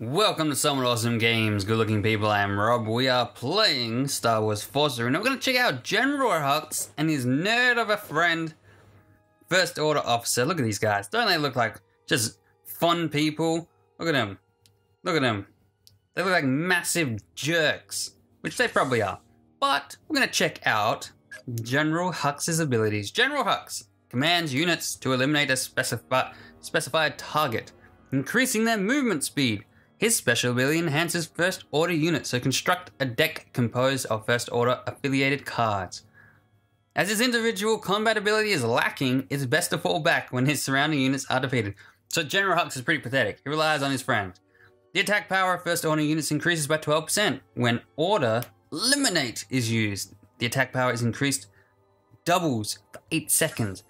Welcome to Someone Awesome Games, good looking people. I am Rob. We are playing Star Wars Force, and we're going to check out General Hux and his nerd of a friend, First Order Officer. Look at these guys. Don't they look like just fun people? Look at them. Look at them. They look like massive jerks, which they probably are. But we're going to check out General Hux's abilities. General Hux commands units to eliminate a specified target, increasing their movement speed. His special ability enhances First Order units, so construct a deck composed of First Order affiliated cards. As his individual combat ability is lacking, it's best to fall back when his surrounding units are defeated. So General Hux is pretty pathetic. He relies on his friends. The attack power of First Order units increases by 12% when Order Eliminate is used. The attack power is increased doubles for 8 seconds.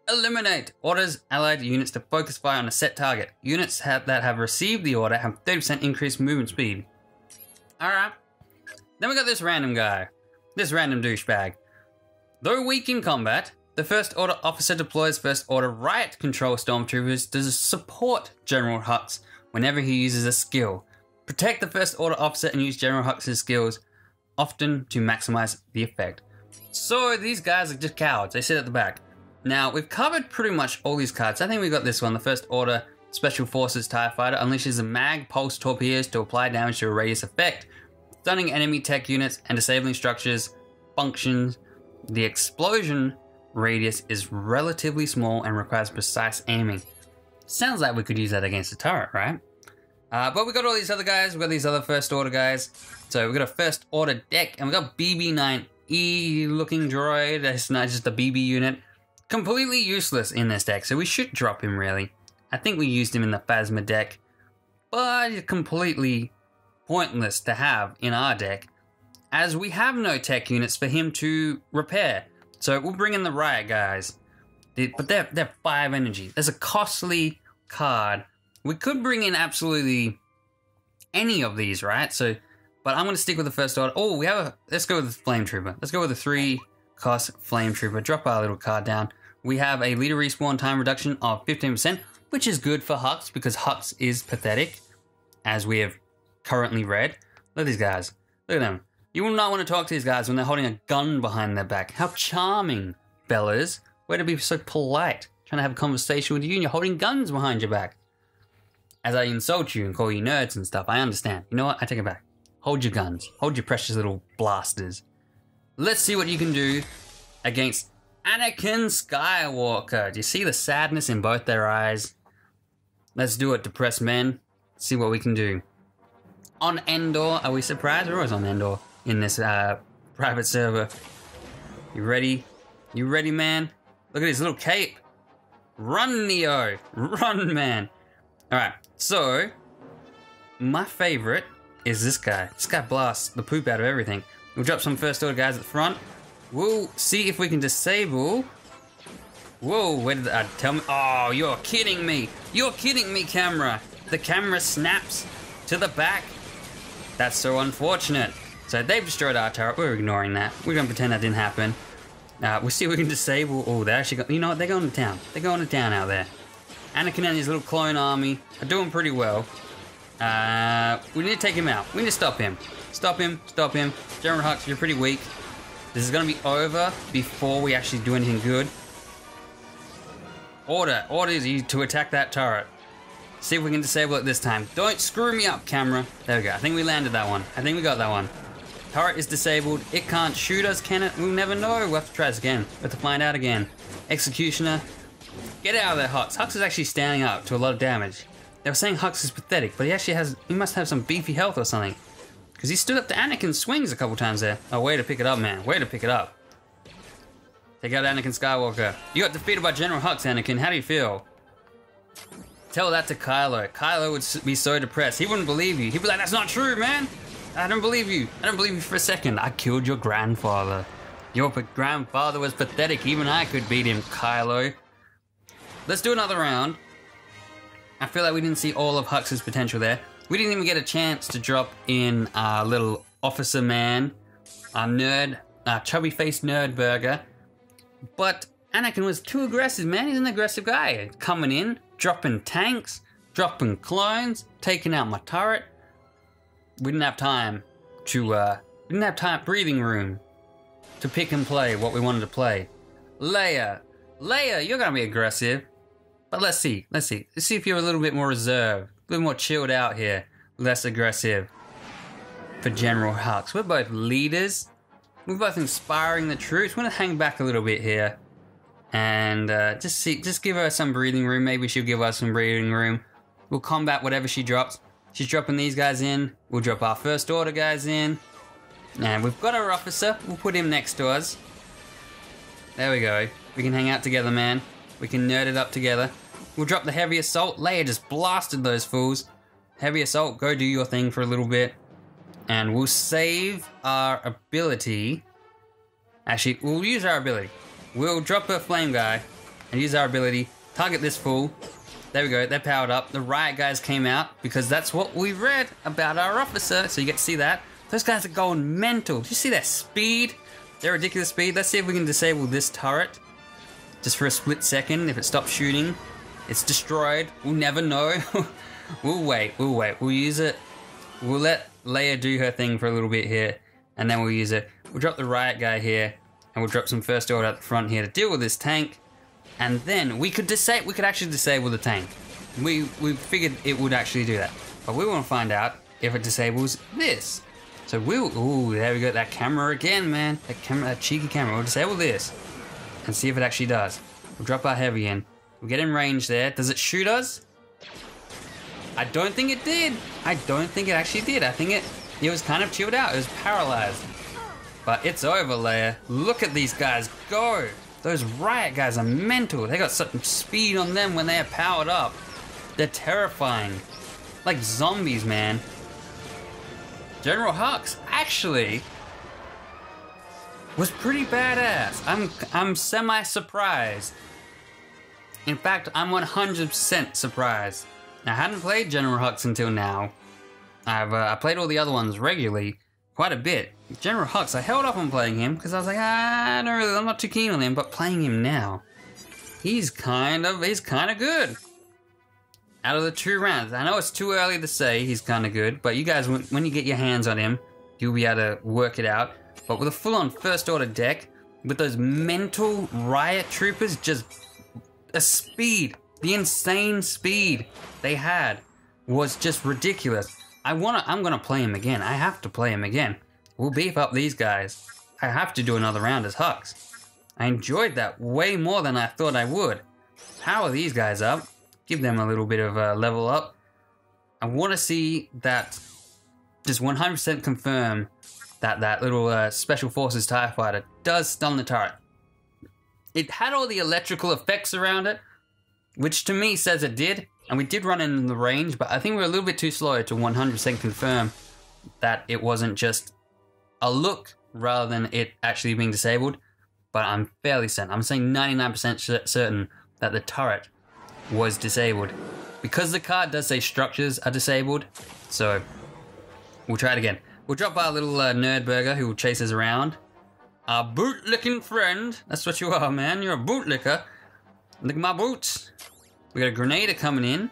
Eliminate orders allied units to focus fire on a set target. Units that have received the order have 30% increased movement speed. Alright. Then we got this random guy. This random douchebag. Though weak in combat, the First Order officer deploys First Order riot control stormtroopers to support General Hux whenever he uses a skill. Protect the First Order officer and use General Hux's skills, often to maximize the effect. So these guys are just cowards. They sit at the back. Now, we've covered pretty much all these cards. I think we got this one. The First Order Special Forces TIE Fighter unleashes a mag pulse torpedoes to apply damage to a radius effect, stunning enemy tech units and disabling structures, functions. The explosion radius is relatively small and requires precise aiming. Sounds like we could use that against a turret, right? But we got all these other guys. We got these other First Order guys. So we got a First Order deck, and we got BB-9E looking droid. That's not just a BB unit. Completely useless in this deck, so we should drop him really. I think we used him in the Phasma deck, but completely pointless to have in our deck, as we have no tech units for him to repair. So we'll bring in the Riot guys, but they're 5 energy. There's a costly card. We could bring in absolutely any of these, right? So, but I'm going to stick with the First Order. Oh, let's go with the Flame Trooper. Let's go with the 3 cost Flame Trooper. Drop our little card down. We have a leader respawn time reduction of 15%, which is good for Hux because Hux is pathetic, as we have currently read. Look at these guys. Look at them. You will not want to talk to these guys when they're holding a gun behind their back. How charming, fellas. Way to be so polite. Trying to have a conversation with you and you're holding guns behind your back. As I insult you and call you nerds and stuff, I understand. You know what? I take it back. Hold your guns. Hold your precious little blasters. Let's see what you can do against Anakin Skywalker. Do you see the sadness in both their eyes? Let's do it, depressed men. See what we can do. On Endor, are we surprised? We're always on Endor in this private server. You ready? You ready, man? Look at his little cape. Run, Neo. Run, man. Alright, so my favorite is this guy. This guy blasts the poop out of everything. We'll drop some First Order guys at the front. We'll see if we can disable. Whoa, where did that tell me? Oh, you're kidding me. You're kidding me, camera. The camera snaps to the back. That's so unfortunate. So they've destroyed our turret. We're ignoring that. We're going to pretend that didn't happen. We'll see if we can disable. Oh, they're actually you know what? They're going to town. They're going to town out there. Anakin and his little clone army are doing pretty well. We need to take him out. We need to stop him. Stop him. Stop him. General Hux, you're pretty weak. This is going to be over before we actually do anything good. Order you to attack that turret. See if we can disable it this time. Don't screw me up, camera. There we go. I think we landed that one. I think we got that one. Turret is disabled. It can't shoot us, can it? We'll never know. We'll have to try this again. We'll have to find out again. Executioner. Get out of there, Hux. Hux is actually standing up to a lot of damage. They were saying Hux is pathetic, but he must have some beefy health or something. Because he stood up to Anakin's swings a couple times there. Oh, way to pick it up, man. Way to pick it up. Take out Anakin Skywalker. You got defeated by General Hux, Anakin. How do you feel? Tell that to Kylo. Kylo would be so depressed. He wouldn't believe you. He'd be like, that's not true, man. I don't believe you. I don't believe you for a second. I killed your grandfather. Your grandfather was pathetic. Even I could beat him, Kylo. Let's do another round. I feel like we didn't see all of Hux's potential there. We didn't even get a chance to drop in our little officer man, our nerd, our chubby-faced nerd burger. But Anakin was too aggressive, man. He's an aggressive guy. Coming in, dropping tanks, dropping clones, taking out my turret. We didn't have time to, breathing room to pick and play what we wanted to play. Leia, you're gonna be aggressive. But let's see if you're a little bit more reserved, a little more chilled out here, less aggressive. For General Hux, we're both leaders. We're both inspiring the troops. We're gonna hang back a little bit here, and just give her some breathing room. Maybe she'll give us some breathing room. We'll combat whatever she drops. She's dropping these guys in. We'll drop our First Order guys in, and we've got our officer. We'll put him next to us. There we go. We can hang out together, man. We can nerd it up together. We'll drop the Heavy Assault. Leia just blasted those fools. Heavy Assault, go do your thing for a little bit. And we'll save our ability. Actually, we'll use our ability. We'll drop a Flame Guy and use our ability. Target this fool. There we go, they're powered up. The riot guys came out because that's what we read about our officer. So you get to see that. Those guys are going mental. Do you see their speed? Their ridiculous speed. Let's see if we can disable this turret. Just for a split second, if it stops shooting, it's destroyed. We'll never know. We'll wait. We'll use it. We'll let Leia do her thing for a little bit here, and then we'll use it. We'll drop the riot guy here, and we'll drop some First Order at the front here to deal with this tank, and then we could actually disable the tank. We figured it would actually do that, but we want to find out if it disables this. So ooh, there we go, that camera again, man. That cheeky camera. We'll disable this. And see if it actually does. We'll drop our heavy in. We'll get in range there. Does it shoot us? I don't think it did. I don't think it actually did. I think it was kind of chilled out. It was paralyzed. But it's over, Leia. Look at these guys go. Those riot guys are mental. They got such speed on them when they are powered up. They're terrifying. Like zombies, man. General Hux actually was pretty badass. I'm semi-surprised. In fact, I'm 100% surprised. I hadn't played General Hux until now. I played all the other ones regularly, quite a bit. General Hux, I held off on playing him because I was like, I'm not too keen on him. But playing him now, he's kind of good. Out of the 2 rounds, I know it's too early to say he's kind of good, but you guys, when you get your hands on him, you'll be able to work it out. But with a full-on First Order deck, with those mental riot troopers, just a speed, the insane speed they had was just ridiculous. I'm gonna play him again. I have to play him again. We'll beef up these guys. I have to do another round as Hux. I enjoyed that way more than I thought I would. Power these guys up. Give them a little bit of a level up. I want to see that, just 100% confirm that little Special Forces TIE Fighter does stun the turret. It had all the electrical effects around it, which to me says it did, and we did run in the range, but I think we were a little bit too slow to 100% confirm that it wasn't just a look rather than it actually being disabled. But I'm fairly certain, I'm saying 99% certain that the turret was disabled. Because the card does say structures are disabled, so we'll try it again. We'll drop our little nerd burger who will chase us around. Our boot-licking friend. That's what you are, man. You're a bootlicker. Look at my boots. We got a grenader coming in.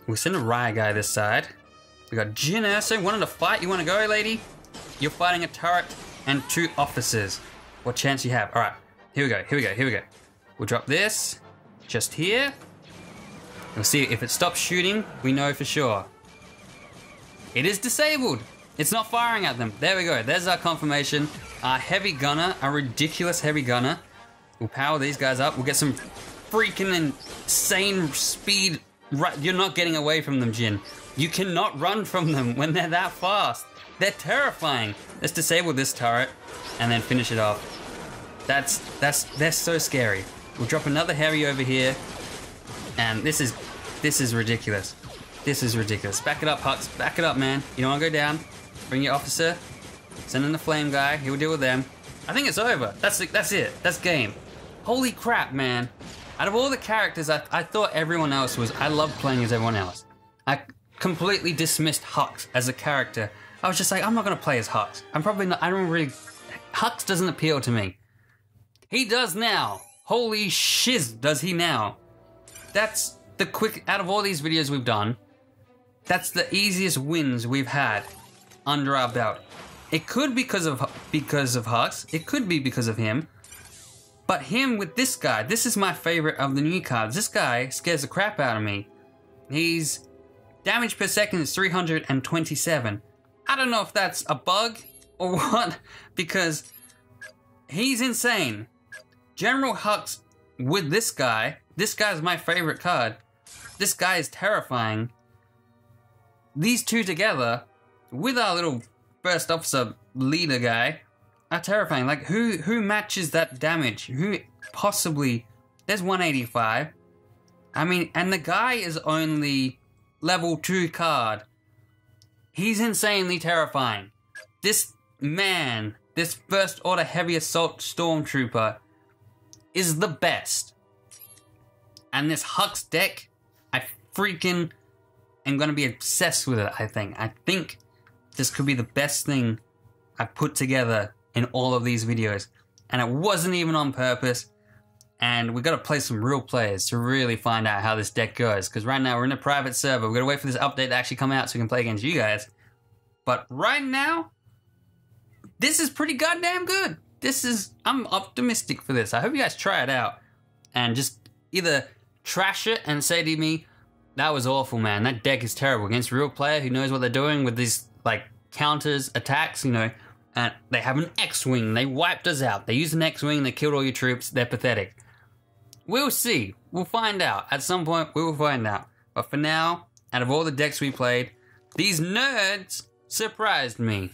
We'll send a riot guy this side. We got Jin Erso wanting to fight. You want to go, lady? You're fighting a turret and 2 officers. What chance you have? All right. Here we go. We'll drop this just here. We'll see if it stops shooting. We know for sure. It is disabled. It's not firing at them. There we go. There's our confirmation. Our heavy gunner, our ridiculous heavy gunner. We'll power these guys up. We'll get some freaking insane speed. Right, you're not getting away from them, Jin. You cannot run from them when they're that fast. They're terrifying. Let's disable this turret and then finish it off. They're so scary. We'll drop another heavy over here, and this is ridiculous. This is ridiculous. Back it up, Hux. Back it up, man. You don't want to go down. Bring your officer. Send in the flame guy. He'll deal with them. I think it's over. That's it. That's game. Holy crap, man. Out of all the characters, I thought everyone else was... I loved playing as everyone else. I completely dismissed Hux as a character. I was just like, I'm not going to play as Hux. I'm probably not... I don't really... Hux doesn't appeal to me. He does now. Holy shiz, does he now. That's out of all these videos we've done, that's the easiest wins we've had under our belt. It could be because of Hux. It could be because of him. But him with this guy, this is my favorite of the new cards. This guy scares the crap out of me. He's damage per second is 327. I don't know if that's a bug or what, because he's insane. General Hux with this guy's my favorite card. This guy is terrifying. These two together, with our little first officer leader guy, are terrifying. Like, who matches that damage? Who possibly... There's 185. I mean, and the guy is only level 2 card. He's insanely terrifying. This man, this First Order Heavy Assault Stormtrooper, is the best. And this Hux deck, I freaking am going to be obsessed with it, I think. I think this could be the best thing I've put together in all of these videos. And it wasn't even on purpose. And we've got to play some real players to really find out how this deck goes. Because right now we're in a private server. We've got to wait for this update to actually come out so we can play against you guys. But right now, this is pretty goddamn good. I'm optimistic for this. I hope you guys try it out. And just either trash it and say to me, that was awful, man. That deck is terrible. Against a real player who knows what they're doing with these, like, counters, attacks, you know. And they have an X-Wing. They wiped us out. They used an X-Wing. They killed all your troops. They're pathetic. We'll see. We'll find out. At some point, we will find out. But for now, out of all the decks we played, these nerds surprised me.